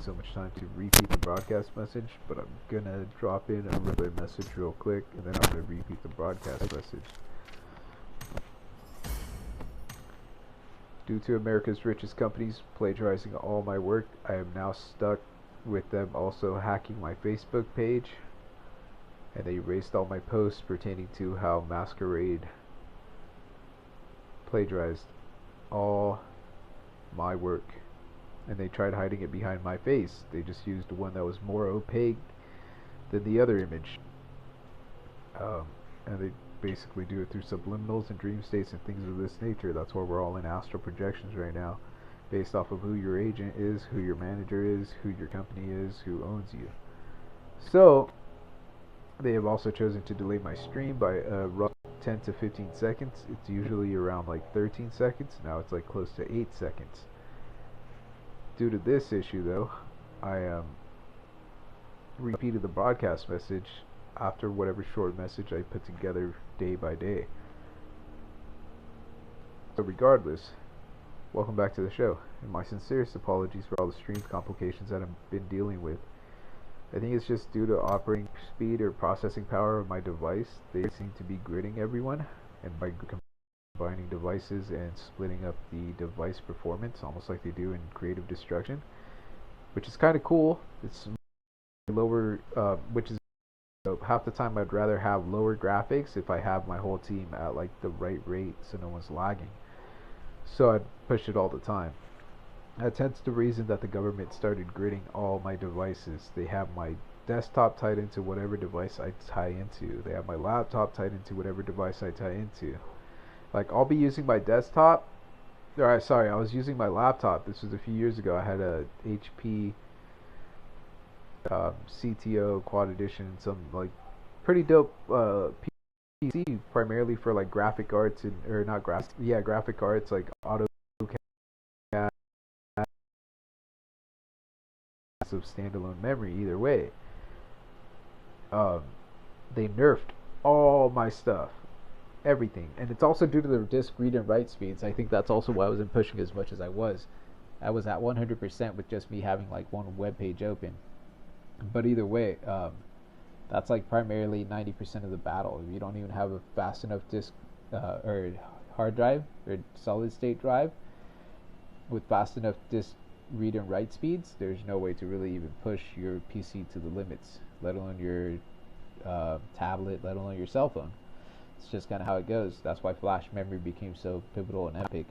so much time to repeat the broadcast message, but I'm gonna drop in a regular message real quick, and then I'm gonna repeat the broadcast message. Due to America's richest companies plagiarizing all my work, I am now stuck with them also hacking my Facebook page, and they erased all my posts pertaining to how Masquerade plagiarized all my work. And they tried hiding it behind my face. They just used one that was more opaque than the other image. And they basically do it through subliminals and dream states and things of this nature. That's why we're all in astral projections right now, based off of who your agent is, who your manager is, who your company is, who owns you. So they have also chosen to delay my stream by roughly 10 to 15 seconds. It's usually around like 13 seconds. Now it's like close to 8 seconds. Due to this issue, though, I repeated the broadcast message after whatever short message I put together day by day. So regardless, welcome back to the show, and my sincerest apologies for all the stream complications that I've been dealing with. I think it's just due to operating speed or processing power of my device. They seem to be gridding everyone, and by combining devices and splitting up the device performance, almost like they do in Creative Destruction, which is kind of cool. It's lower, which is half the time I'd rather have lower graphics if I have my whole team at like the right rate so no one's lagging. So I'd push it all the time. That's hence the reason that the government started gridding all my devices. They have my desktop tied into whatever device I tie into. They have my laptop tied into whatever device I tie into. Like, I'll be using my desktop. Alright, sorry, I was using my laptop. This was a few years ago. I had a HP CTO Quad Edition, some like pretty dope PC, primarily for like graphic arts and or not graphic, yeah, graphic arts like AutoCAD, of standalone memory. Either way, they nerfed all my stuff, everything, and it's also due to the disk read and write speeds. I think that's also why I wasn't pushing as much as I was. I was at 100% with just me having like one web page open. But either way, that's like primarily 90% of the battle. If you don't even have a fast enough disk or hard drive or solid state drive with fast enough disk read and write speeds, there's no way to really even push your PC to the limits, let alone your tablet, let alone your cell phone. It's just kind of how it goes. That's why flash memory became so pivotal and epic,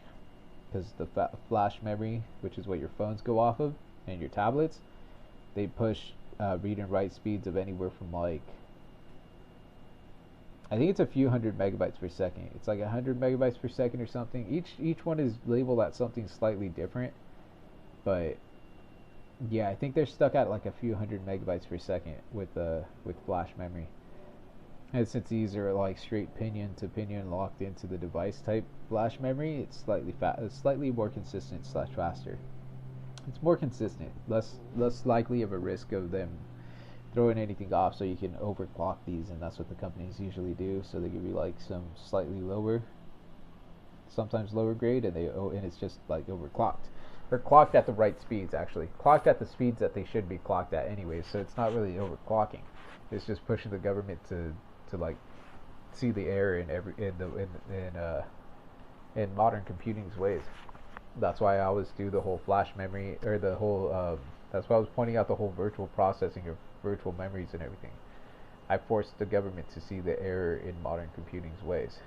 because the flash memory, which is what your phones go off of and your tablets, they push read and write speeds of anywhere from like, I think it's a few hundred megabytes per second. It's like 100 megabytes per second or something. Each one is labeled at something slightly different, but yeah, I think they're stuck at like a few hundred megabytes per second with flash memory. And since these are like straight pinion to pinion locked into the device type flash memory, it's slightly more consistent / faster. It's more consistent, less likely of a risk of them throwing anything off, so you can overclock these, and that's what the companies usually do. So they give you like some slightly lower, sometimes lower grade, and it's just like overclocked. Or clocked at the right speeds, actually. Clocked at the speeds that they should be clocked at anyway, so it's not really overclocking. It's just pushing the government to like see the error in modern computing's ways. That's why I always do the whole flash memory, or the whole, that's why I was pointing out the whole virtual processing of virtual memories and everything. I forced the government to see the error in modern computing's ways.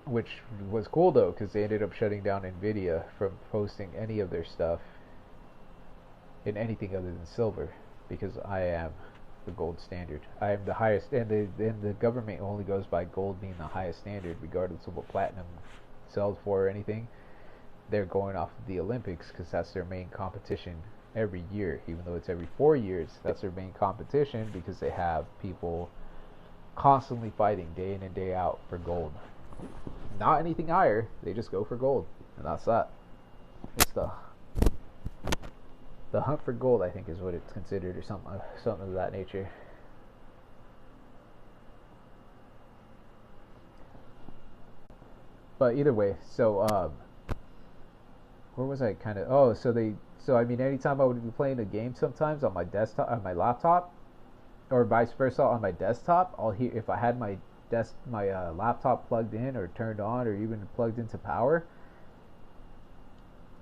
Which was cool though, because they ended up shutting down NVIDIA from posting any of their stuff in anything other than silver, because I am the gold standard. I am the highest, and the government only goes by gold being the highest standard, regardless of what platinum sells for or anything. They're going off of the Olympics because that's their main competition every year, even though it's every 4 years. That's their main competition because they have people constantly fighting day in and day out for gold. Not anything higher, they just go for gold, and that's that. It's the hunt for gold, I think, is what it's considered, or something of that nature. But either way, so where was I? So they So I mean, anytime I would be playing a game, sometimes on my desktop, on my laptop, or vice versa on my desktop, I'll hear if I had my laptop plugged in or turned on or even plugged into power.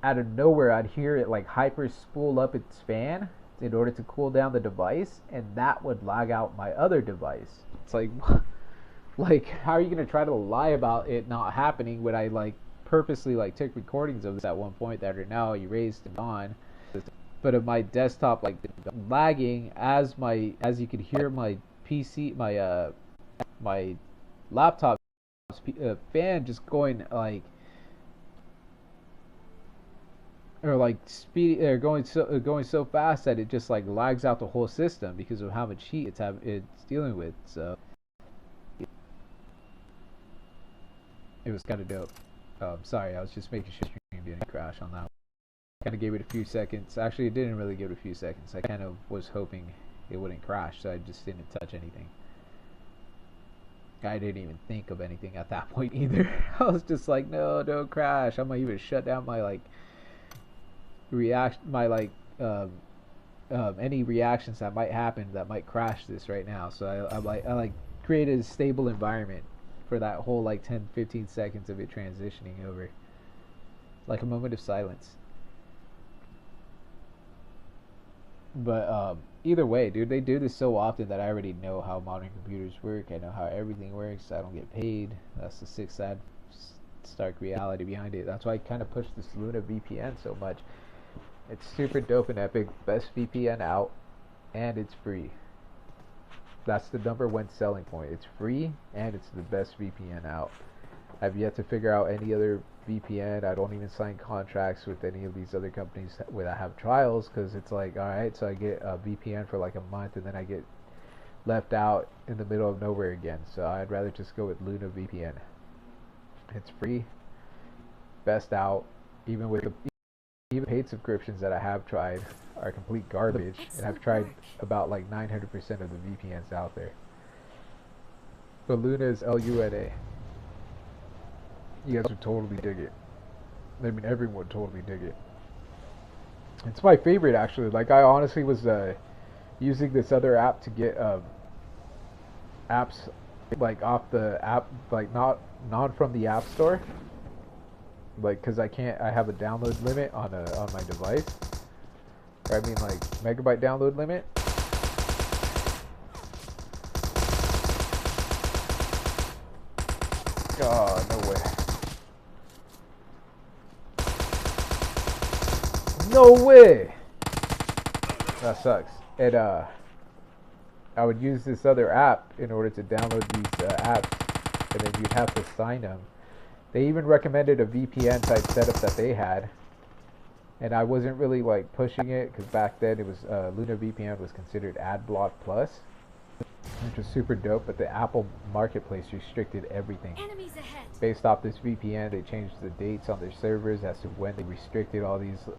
Out of nowhere, I'd hear it like hyper spool up its fan in order to cool down the device, and that would lag out my other device. It's like, like how are you gonna try to lie about it not happening when I like purposely like took recordings of this at one point that are now erased and gone. But of my desktop like lagging as you could hear my PC my laptop fan just going like or like speed or going so fast that it just like lags out the whole system because of how much heat it's dealing with. So it was kind of dope. Sorry, I was just making sure stream didn't crash on that. Kind of gave it a few seconds. Actually, it didn't really give it a few seconds. I kind of was hoping it wouldn't crash, so I just didn't touch anything. I didn't even think of anything at that point either. I was just like, no, don't crash. I'm gonna even shut down my like any reactions that might happen that might crash this right now. So I created a stable environment for that whole like 10-15 seconds of it transitioning over, like a moment of silence. But either way, dude, they do this so often that I already know how modern computers work. I know how everything works. I don't get paid. That's the sick, sad, stark reality behind it. That's why I kind of push this Luna VPN so much. It's super dope and epic. Best VPN out, and it's free. That's the number one selling point. It's free, and it's the best VPN out. I've yet to figure out any other VPN. I don't even sign contracts with any of these other companies where I have trials, because it's like, alright, so I get a VPN for like a month and then I get left out in the middle of nowhere again. So I'd rather just go with Luna VPN. It's free, best out. Even with even paid subscriptions that I have tried are complete garbage, and I've tried about like 900% of the VPNs out there. But Luna is LUNA. You guys would totally dig it. I mean, everyone would totally dig it. It's my favorite, actually. Like, I honestly was using this other app to get apps like off the app, like not from the App Store. Like, cause I have a download limit on my device. Or, I mean, like megabyte download limit. God, no way. No way! That sucks. And I would use this other app in order to download these apps, and then you'd have to sign them. They even recommended a VPN type setup that they had, and I wasn't really like pushing it because back then it was Luna VPN was considered AdBlock Plus, which was super dope. But the Apple Marketplace restricted everything. Based off this VPN, they changed the dates on their servers as to when they restricted all these